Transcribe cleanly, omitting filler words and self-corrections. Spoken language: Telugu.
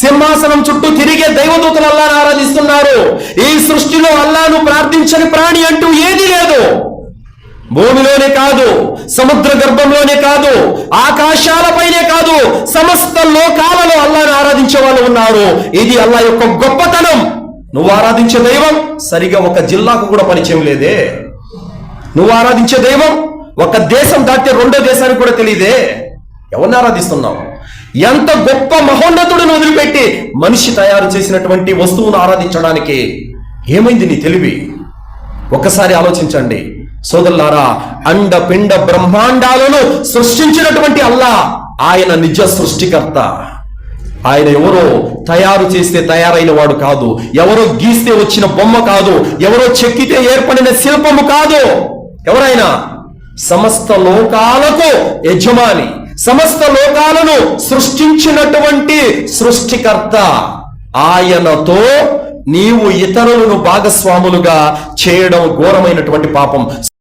సింహాసనం చుట్టూ తిరిగే దైవదూతలు అల్లాను ఆరాధిస్తున్నారు. ఈ సృష్టిలో అల్లాను ప్రార్థించని ప్రాణి అంటూ ఏదీ లేదు. భూమిలోనే కాదు, సముద్ర గర్భంలోనే కాదు, ఆకాశాలపైనే కాదు, సమస్త లోకాలలో అల్లాను ఆరాధించే వాళ్ళు ఉన్నారు. ఇది అల్లా యొక్క గొప్పతనం. నువ్వు ఆరాధించే దైవం సరిగా ఒక జిల్లాకు కూడా పరిచయం లేదే. నువ్వు ఆరాధించే దైవం ఒక దేశం దాటితే రెండో దేశానికి కూడా తెలియదే. ఎవరిని ఆరాధిస్తున్నావు? ఎంత గొప్ప మహోన్నతుడిని వదిలిపెట్టి మనిషి తయారు చేసినటువంటి వస్తువును ఆరాధించడానికి ఏమైంది నీ తెలివి? ఒక్కసారి ఆలోచించండి సోదరులారా. అండ పిండ బ్రహ్మాండాలను సృష్టించినటువంటి అల్లా ఆయన నిజ సృష్టికర్త. ఆయన ఎవరో తయారు చేస్తే తయారైన వాడు కాదు, ఎవరో గీస్తే వచ్చిన బొమ్మ కాదు, ఎవరో చెక్కితే ఏర్పడిన శిల్పము కాదు. ఎవరైనా సమస్త లోకాలకు యజమాని, సమస్త లోకాలను సృష్టించినటువంటి సృష్టికర్త. ఆయనతో నీవు ఇతరులను భాగస్వాములుగా చేయడం ఘోరమైనటువంటి పాపం.